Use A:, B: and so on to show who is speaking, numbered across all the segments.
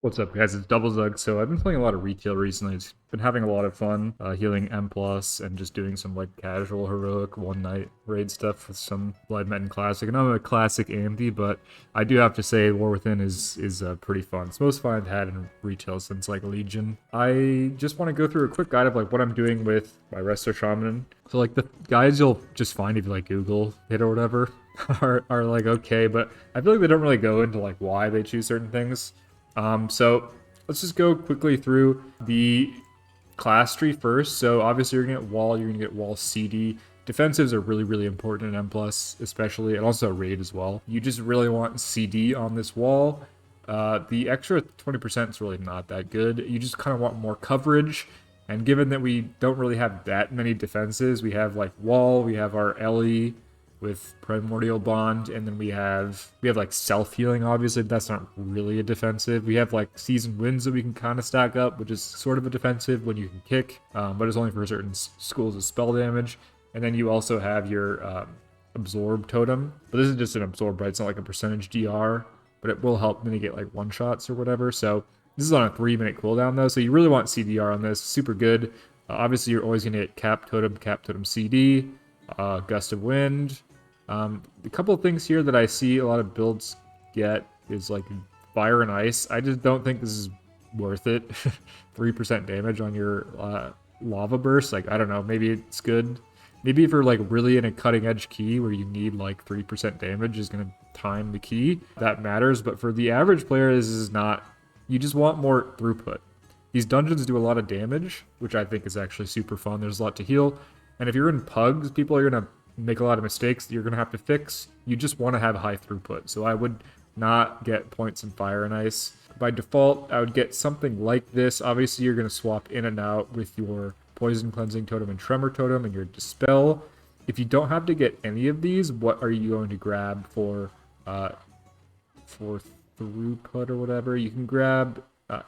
A: What's up, guys? It's Double Zug. So I've been playing a lot of retail recently. It's been having a lot of fun healing M plus and just doing some like casual heroic one night raid stuff with some Blood Metin Classic. And I'm a classic Andy, but I do have to say War Within is pretty fun. It's the most fun I've had in retail since like Legion. I just want to go through a quick guide of like what I'm doing with my Resto Shaman. So like the guides you'll just find if you like Google it or whatever are like okay, but I feel like they don't really go into like why they choose certain things. So let's just go quickly through the class tree first. So obviously you're gonna get wall, you're gonna get wall CD. Defensives are really, really important in M plus, especially, and also raid as well. You just really want CD on this wall. The extra 20% is really not that good. You just kind of want more coverage. And given that we don't really have that many defenses, we have like wall, we have our Ellie, with Primordial Bond, and then we have like self healing. Obviously, but that's not really a defensive. We have like season wins that we can kind of stack up, which is sort of a defensive when you can kick, but it's only for certain schools of spell damage. And then you also have your absorb totem, but this is just an absorb, right? It's not like a percentage DR, but it will help mitigate like one shots or whatever. So this is on a 3-minute cooldown though, so you really want CDR on this. Super good. Obviously, you're always gonna get cap totem CD, gust of wind. A couple of things here that I see a lot of builds get is like fire and ice. I just don't think this is worth it. 3% damage on your lava burst. Like, I don't know. Maybe it's good. Maybe if you're like really in a cutting edge key where you need like 3% damage is going to time the key, that matters. But for the average player, this is not. You just want more throughput. These dungeons do a lot of damage, which I think is actually super fun. There's a lot to heal. And if you're in pugs, people are going to make a lot of mistakes that you're going to have to fix. You just want to have high throughput. So I would not get points in fire and ice. By default, I would get something like this. Obviously, you're going to swap in and out with your poison cleansing totem and tremor totem and your dispel. If you don't have to get any of these, what are you going to grab for throughput or whatever? You can grab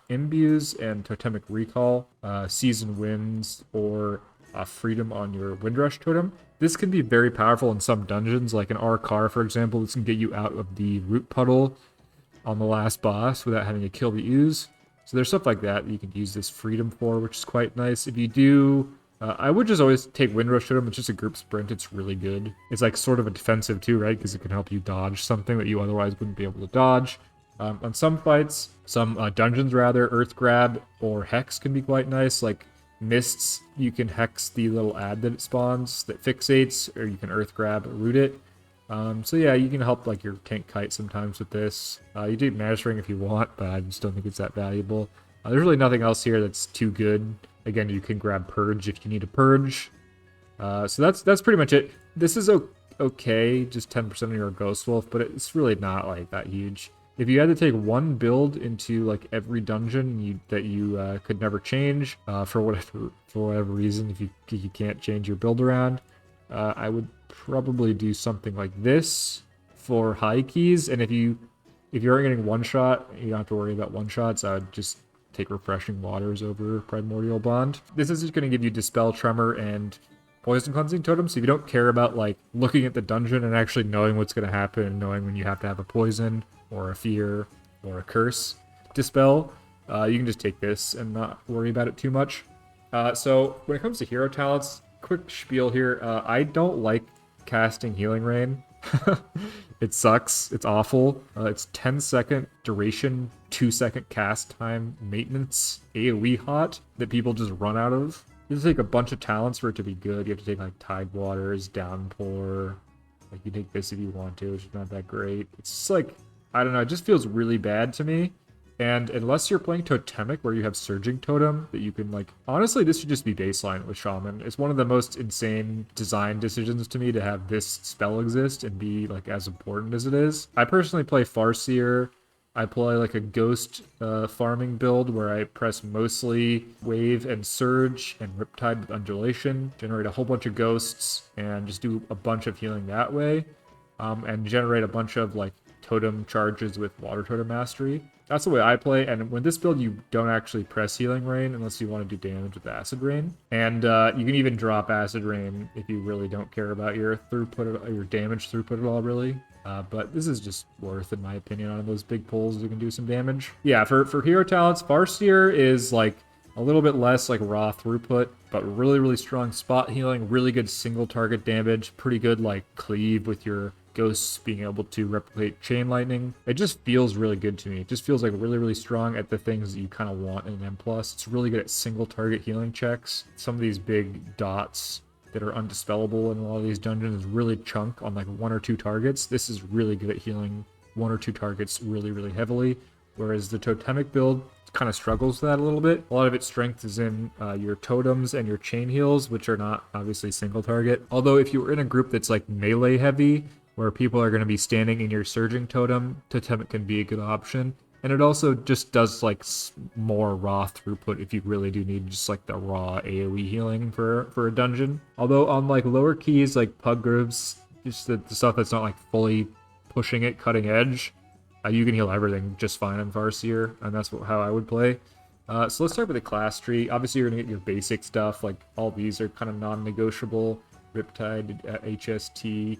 A: imbues and totemic recall, season winds, or freedom on your windrush totem. This can be very powerful in some dungeons, like an Arkar, for example. This can get you out of the root puddle on the last boss without having to kill the ooze. So there's stuff like that you can use this freedom for, which is quite nice. If you do, I would just always take windrush totem. It's just a group sprint. It's really good. It's like sort of a defensive too, right? Because it can help you dodge something that you otherwise wouldn't be able to dodge. On some fights, some dungeons rather, earth grab or hex can be quite nice. Like mists, you can hex the little ad that it spawns that fixates, or you can earth grab or root it. So yeah, you can help like your tank kite sometimes with this. You do magic ring if you want, but I just don't think it's that valuable. There's really nothing else here that's too good. Again, you can grab purge if you need a purge. So that's pretty much it. This is okay, just 10% of your ghost wolf, but it's really not like that huge. If you had to take one build into like every dungeon that you could never change for whatever reason, if you can't change your build around, I would probably do something like this for high keys. And if you aren't getting one shot, you don't have to worry about one shots. I would just take refreshing waters over primordial bond. This is just going to give you dispel, tremor, and poison cleansing totem. So if you don't care about like looking at the dungeon and actually knowing what's going to happen and knowing when you have to have a poison or a fear or a curse dispel, you can just take this and not worry about it too much. So when it comes to hero talents, quick spiel here. I don't like casting Healing Rain. It sucks. It's awful. It's 10-second duration, 2-second cast time, maintenance, AoE hot that people just run out of. You have to take a bunch of talents for it to be good. You have to take like Tide Waters, Downpour. Like you take this if you want to, which is not that great. It's just like, I don't know, it just feels really bad to me. And unless you're playing Totemic, where you have Surging Totem, that you can, like... Honestly, this should just be baseline with Shaman. It's one of the most insane design decisions to me to have this spell exist and be, like, as important as it is. I personally play Farseer. I play, like, a Ghost farming build where I press mostly Wave and Surge and Riptide with Undulation, generate a whole bunch of Ghosts, and just do a bunch of healing that way. And generate a bunch of, like, totem charges with Water Totem Mastery. That's the way I play, and with this build, you don't actually press Healing Rain unless you want to do damage with Acid Rain. And you can even drop Acid Rain if you really don't care about your throughput, or your damage throughput at all, really. But this is just worth, in my opinion, on those big pulls. You can do some damage. Yeah, for hero talents, Farseer is like a little bit less like raw throughput, but really strong spot healing, really good single target damage, pretty good like cleave with your ghosts being able to replicate chain lightning. It just feels really good to me. It just feels like really strong at the things that you kind of want in an M+. It's really good at single target healing checks. Some of these big dots that are undispellable in a lot of these dungeons is really chunk on like 1 or 2 targets. This is really good at healing 1 or 2 targets really heavily, whereas the totemic build kind of struggles with that a little bit. A lot of its strength is in your totems and your chain heals, which are not obviously single target. Although if you were in a group that's like melee heavy, where people are going to be standing in your surging totem, totemic can be a good option. And it also just does like more raw throughput if you really do need just like the raw AoE healing for a dungeon. Although on like lower keys like pug grooves, just the stuff that's not like fully pushing it cutting edge, you can heal everything just fine on Farseer, and that's how I would play. So let's start with the class tree. Obviously, you're going to get your basic stuff. Like, all these are kind of non-negotiable. Riptide, HST,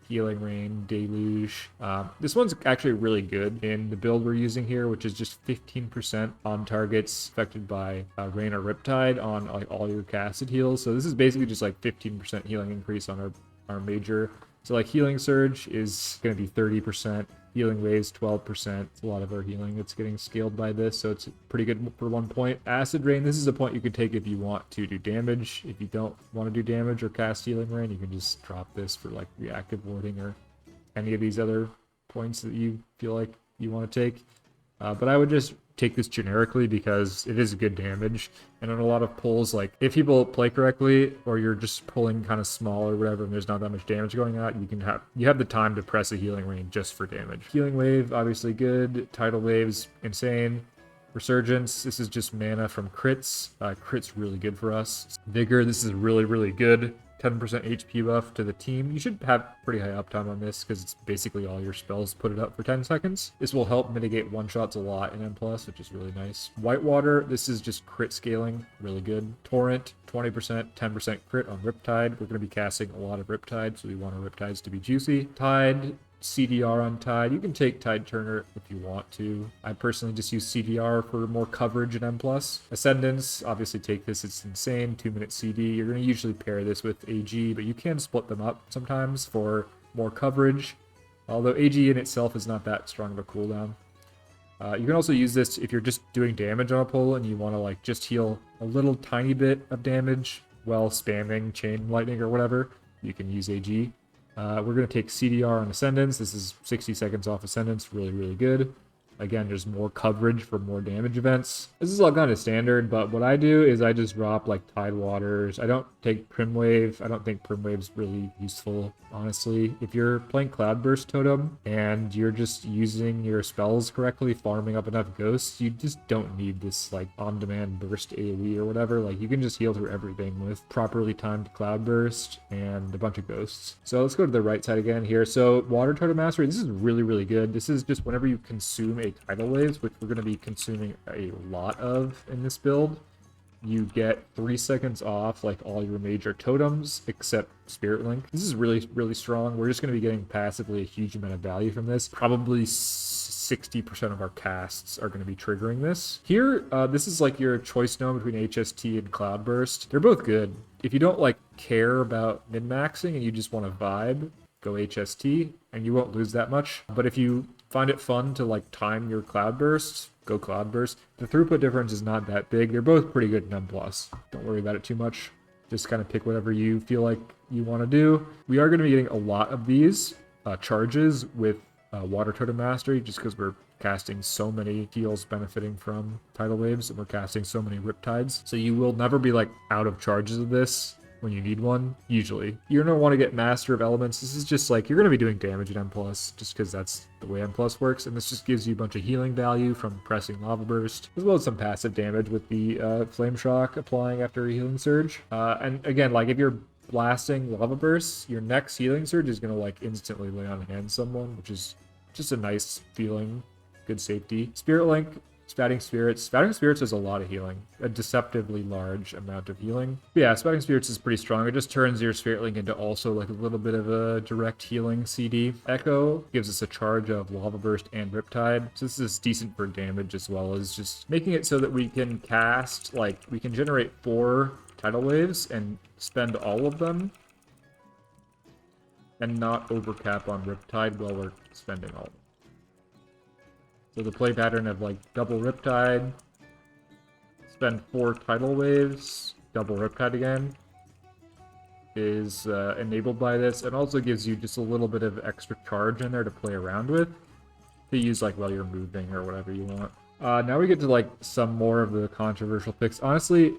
A: Healing Rain, Deluge. This one's actually really good in the build we're using here, which is just 15% on targets affected by Rain or Riptide on like all your casted heals. So this is basically just like 15% healing increase on our major. So like Healing Surge is going to be 30%. Healing Waves, 12%. It's a lot of our healing that's getting scaled by this, so it's pretty good for 1 point. Acid Rain, this is a point you can take if you want to do damage. If you don't want to do damage or cast Healing Rain, you can just drop this for like reactive warding or any of these other points that you feel like you want to take. But I would just take this generically because it is good damage. And on a lot of pulls, like if people play correctly or you're just pulling kind of small or whatever and there's not that much damage going on, you have the time to press a Healing Rain just for damage. Healing Wave, obviously good. Tidal Wave's insane. Resurgence, this is just mana from crits. Crits really good for us. Vigor, this is really good. 10% HP buff to the team. You should have pretty high uptime on this because it's basically all your spells put it up for 10 seconds. This will help mitigate one-shots a lot in M+, which is really nice. Whitewater, this is just crit scaling, really good. Torrent, 20%, 10% crit on Riptide. We're going to be casting a lot of Riptide, so we want our Riptides to be juicy. Tide, CDR on Tide. You can take Tide Turner if you want to. I personally just use CDR for more coverage in M+. Ascendance, obviously take this, it's insane. 2-minute CD. You're going to usually pair this with AG, but you can split them up sometimes for more coverage. Although AG in itself is not that strong of a cooldown. You can also use this if you're just doing damage on a pull and you want to like just heal a little tiny bit of damage while spamming Chain Lightning or whatever. You can use AG. We're going to take CDR on Ascendance. This is 60 seconds off Ascendance. Really good. Again, just more coverage for more damage events. This is all kind of standard, but what I do is I just drop like Tide Waters. I don't take Primwave. I don't think Primwave's really useful, honestly. If you're playing Cloudburst Totem and you're just using your spells correctly, farming up enough ghosts, you just don't need this like on-demand burst AoE or whatever. Like you can just heal through everything with properly timed Cloudburst and a bunch of ghosts. So let's go to the right side again here. So Water Totem Mastery, this is really good. This is just whenever you consume a tidal waves, which we're going to be consuming a lot of in this build, you get 3 seconds off like all your major totems except Spirit Link. This is really strong. We're just going to be getting passively a huge amount of value from this. Probably 60% of our casts are going to be triggering this. Here, this is like your choice node between HST and Cloudburst. They're both good. If you don't like care about min-maxing and you just want to vibe, go HST and you won't lose that much. But if you find it fun to like time your Cloudburst, go Cloudburst. The throughput difference is not that big. They're both pretty good in M+. Don't worry about it too much. Just kind of pick whatever you feel like you want to do. We are going to be getting a lot of these charges with Water Totem Mastery just because we're casting so many heals benefiting from tidal waves and we're casting so many Riptides. So you will never be like out of charges of this when you need one, usually. You're going to want to get Master of Elements. This is just like, you're going to be doing damage in M+, just because that's the way M+ works, and this just gives you a bunch of healing value from pressing Lava Burst, as well as some passive damage with the Flame Shock applying after a Healing Surge. And again, like if you're blasting Lava Bursts, your next Healing Surge is going to like instantly lay on hand someone, which is just a nice feeling. good safety. Spirit Link, Spouting Spirits. Spouting Spirits has a lot of healing, a deceptively large amount of healing. But yeah, Spouting Spirits is pretty strong. It just turns your Spirit Link into also like a little bit of a direct healing CD. Echo gives us a charge of Lava Burst and Riptide, so this is decent for damage as well as just making it so that we can cast, like, we can generate 4 tidal waves and spend all of them and not overcap on Riptide while we're spending all of them. So the play pattern of like double Riptide, spend 4 tidal waves, double Riptide again, is enabled by this, and also gives you just a little bit of extra charge in there to play around with, to use like while you're moving or whatever you want. Now we get to like some more of the controversial picks. Honestly,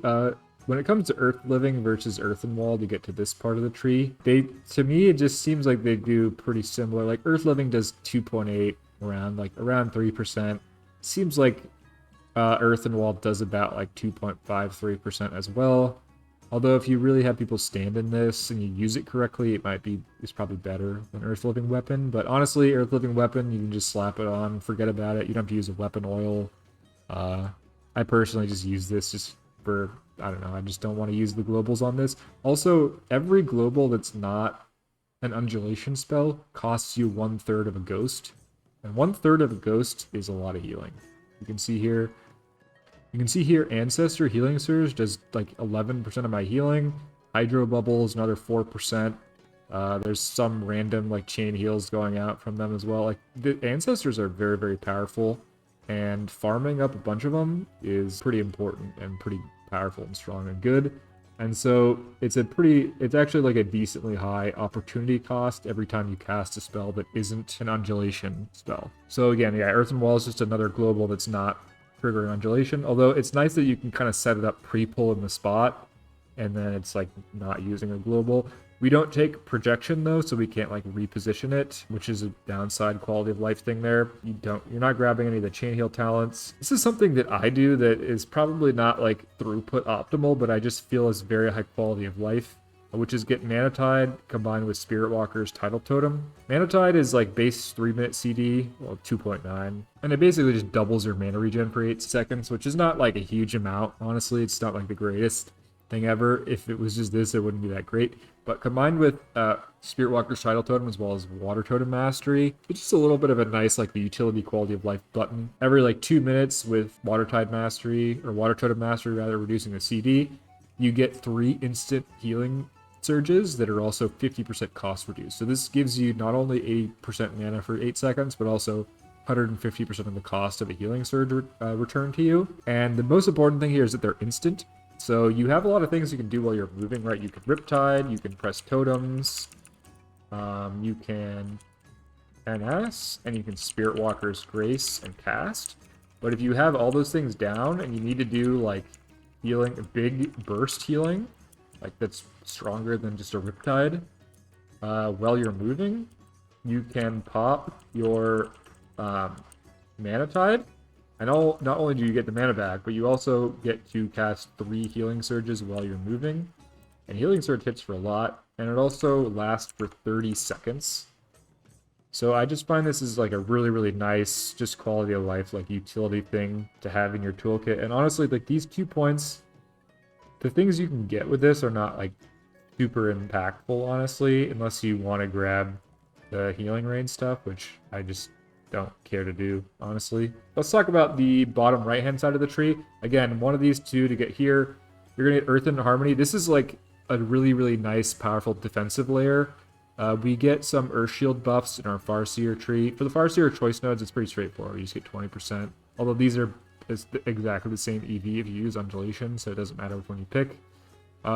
A: when it comes to Earth Living versus Earthen Wall, to get to this part of the tree, to me it just seems like they do pretty similar. Like Earth Living does 2.8. around 3%. Seems like Earthen Wall does about like 2.53% as well. Although if you really have people stand in this and you use it correctly, it's probably better than Earth Living Weapon. But honestly, Earth Living Weapon, you can just slap it on, forget about it. You don't have to use a weapon oil. I personally just use this just for, I don't know, I just don't want to use the globals on this. Also, every global that's not an undulation spell costs you 1/3 of a ghost. And 1/3 of a ghost is a lot of healing. You can see here, Ancestor Healing Surge does like 11% of my healing. Hydro Bubble is another 4%. There's some random like chain heals going out from them as well. Like the Ancestors are very, very powerful, and farming up a bunch of them is pretty important and pretty powerful and strong and good. And so it's actually like a decently high opportunity cost every time you cast a spell that isn't an undulation spell. So again, yeah, Earthen Wall is just another global that's not triggering undulation, although it's nice that you can kind of set it up pre-pull in the spot, and then it's like not using a global. We don't take projection though, so we can't like reposition it, which is a downside quality of life thing there. You're not grabbing any of the chain heal talents. This is something that I do that is probably not like throughput optimal, but I just feel is very high quality of life, which is get Mana Tide combined with Spirit Walker's Tidal Totem. Mana Tide is like base 3-minute CD, well 2.9, and it basically just doubles your mana regen for 8 seconds, which is not like a huge amount, honestly. It's not like the greatest thing ever. If it was just this, it wouldn't be that great. But combined with Spirit Walker's Tidal Totem as well as Water Totem Mastery, it's just a little bit of a nice like the utility quality of life button. Every like 2 minutes with Water Tide Mastery, or Water Totem Mastery rather, reducing the CD, you get 3 instant healing surges that are also 50% cost reduced. So this gives you not only 80% mana for 8 seconds, but also 150% of the cost of a healing surge return to you. And the most important thing here is that they're instant. So you have a lot of things you can do while you're moving, right? You can Riptide, you can press Totems, you can NS, and you can Spirit Walker's Grace and cast. But if you have all those things down and you need to do like healing, a big burst healing, like that's stronger than just a Riptide, while you're moving, you can pop your Mana Tide. And not only do you get the mana back, but you also get to cast 3 healing surges while you're moving. And healing surge hits for a lot, and it also lasts for 30 seconds. So I just find this is like a really, really nice, just quality of life, like utility thing to have in your toolkit. And honestly, like these 2 points, the things you can get with this are not like super impactful, honestly, unless you want to grab the healing rain stuff, which I just don't care to do, honestly. Let's talk about the bottom right-hand side of the tree. Again, one of these 2 to get here. You're going to get Earth and Harmony. This is like a really, really nice, powerful defensive layer. We get some Earth Shield buffs in our Farseer tree. For the Farseer choice nodes, it's pretty straightforward. You just get 20%. Although these are exactly the same EV if you use Undulation, so it doesn't matter which one you pick.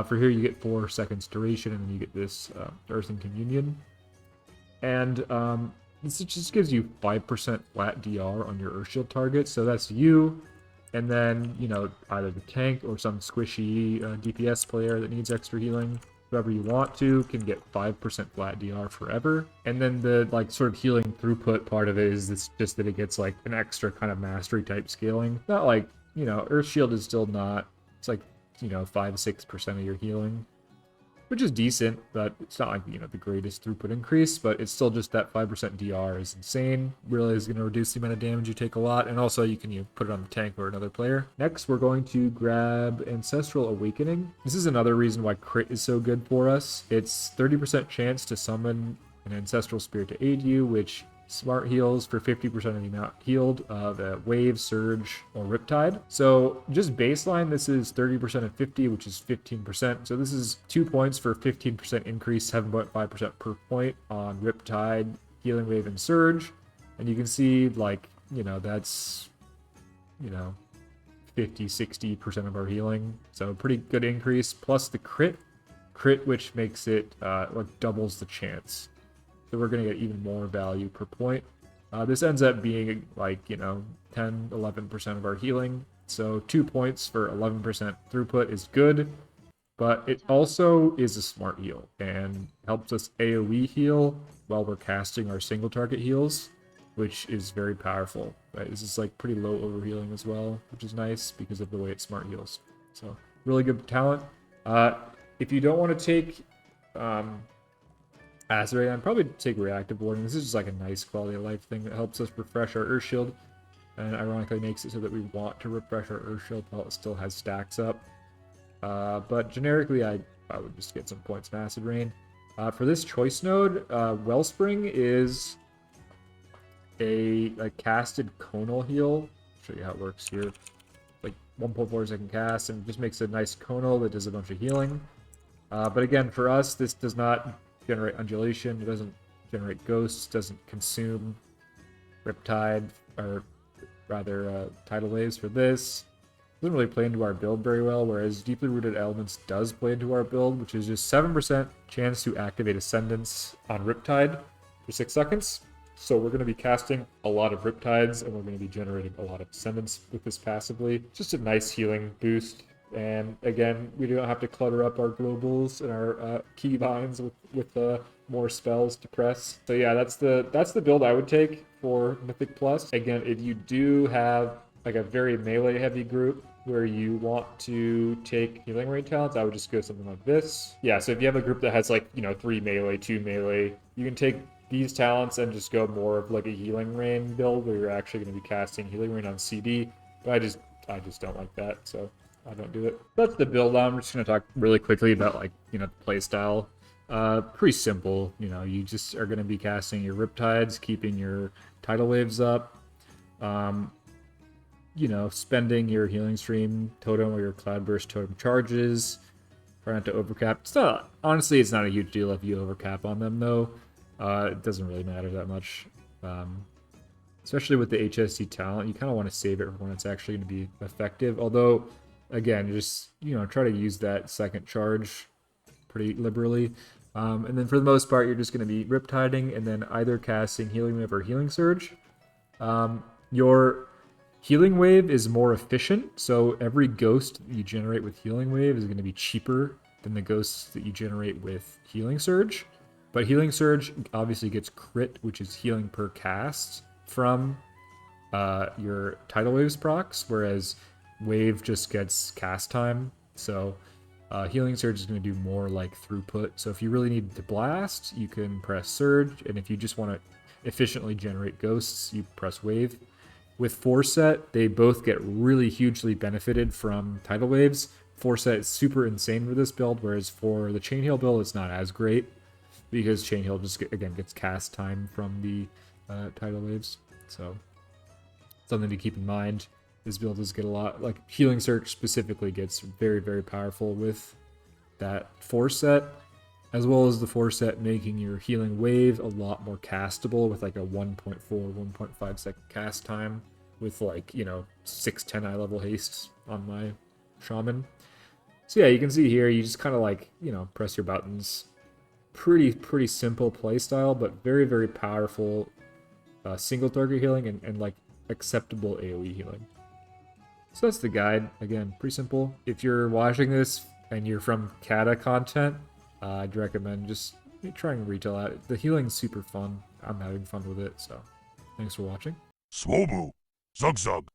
A: For here, you get 4 seconds duration, and then you get this Earth and Communion. And this just gives you 5% flat DR on your Earthshield target, so that's you, and then, you know, either the tank or some squishy DPS player that needs extra healing. Whoever you want to can get 5% flat DR forever. And then the like sort of healing throughput part of it is this, just that it gets like an extra kind of mastery type scaling. Not like, you know, Earthshield is still not, it's like, you know, 5-6% of your healing. which is decent, but it's not like, you know, the greatest throughput increase, but it's still just that 5% DR is insane. Really is going to reduce the amount of damage you take a lot, and also you can put it on the tank or another player. Next, we're going to grab Ancestral Awakening. This is another reason why crit is so good for us. It's 30% chance to summon an Ancestral Spirit to aid you, which smart heals for 50% of the amount healed of a wave, surge, or riptide. So just baseline, this is 30% of 50, which is 15%. So this is 2 points for 15% increase, 7.5% per point on riptide, healing wave, and surge. And you can see, like, you know, that's, you know, 50-60% of our healing. So pretty good increase, plus the crit, which makes it like doubles the chance. So we're going to get even more value per point. This ends up being like, you know, 10-11% of our healing. So 2 points for 11% throughput is good, but it also is a smart heal and helps us AoE heal while we're casting our single target heals, which is very powerful. Right? This is like pretty low overhealing as well, which is nice because of the way it smart heals. So really good talent. If you don't want to take Acid Rain, I'd probably take Reactive Warding. This is just like a nice quality of life thing that helps us refresh our Earth Shield, and ironically makes it so that we want to refresh our Earth Shield while it still has stacks up. But generically, I would just get some points from Acid Rain. For this choice node, Wellspring is a casted conal heal. I'll show you how it works here. Like 1.4 second cast, and it just makes a nice conal that does a bunch of healing. But again, for us, this does not generate undulation, it doesn't generate ghosts, doesn't consume riptide, or rather tidal waves for this. Doesn't really play into our build very well, whereas Deeply Rooted Elements does play into our build, which is just 7% chance to activate Ascendance on Riptide for 6 seconds. So we're going to be casting a lot of Riptides, and we're going to be generating a lot of Ascendance with this passively. Just a nice healing boost. And again, we don't have to clutter up our globals and our keybinds with more spells to press. So yeah, that's the build I would take for Mythic Plus. Again, if you do have like a very melee heavy group where you want to take healing rain talents, I would just go something like this. Yeah, so if you have a group that has like, you know, 3 melee, 2 melee, you can take these talents and just go more of like a healing rain build where you're actually going to be casting healing rain on CD. But I just don't like that, so I don't do it. That's the build. I'm just going to talk really quickly about, like, you know, the play style. Pretty simple. You know, you just are going to be casting your Riptides, keeping your tidal waves up. You know, spending your healing stream totem or your cloudburst totem charges. Try not to overcap. It's not, honestly, it's not a huge deal if you overcap on them, though. It doesn't really matter that much. Especially with the HSD talent, you kind of want to save it for when it's actually going to be effective. Although, again, just, you know, try to use that second charge pretty liberally. And then for the most part, you're just going to be Riptiding and then either casting Healing Wave or Healing Surge. Your Healing Wave is more efficient, so every ghost that you generate with Healing Wave is going to be cheaper than the ghosts that you generate with Healing Surge. But Healing Surge obviously gets crit, which is healing per cast from your Tidal Waves procs, whereas Wave just gets cast time. So Healing Surge is going to do more like throughput. So if you really need to blast, you can press Surge, and if you just want to efficiently generate ghosts, you press Wave. With Forset, they both get really hugely benefited from Tidal Waves. Forset is super insane for this build, whereas for the Chain Heal build, it's not as great, because Chain Heal just, again, gets cast time from the Tidal Waves. So, something to keep in mind. This build does get a lot, like Healing Surge specifically gets very, very powerful with that Forset, as well as the Forset making your Healing Wave a lot more castable with like a 1.4, 1.5 second cast time with, like, you know, 6-10 eye level haste on my Shaman. So yeah, you can see here, you just kind of like, you know, press your buttons. Pretty simple playstyle, but very, very powerful single target healing and like acceptable AoE healing. So that's the guide. Again, pretty simple. If you're watching this and you're from Kata content, I'd recommend just trying retail out. The healing's super fun. I'm having fun with it, so thanks for watching.
B: Swobu, Zug Zug.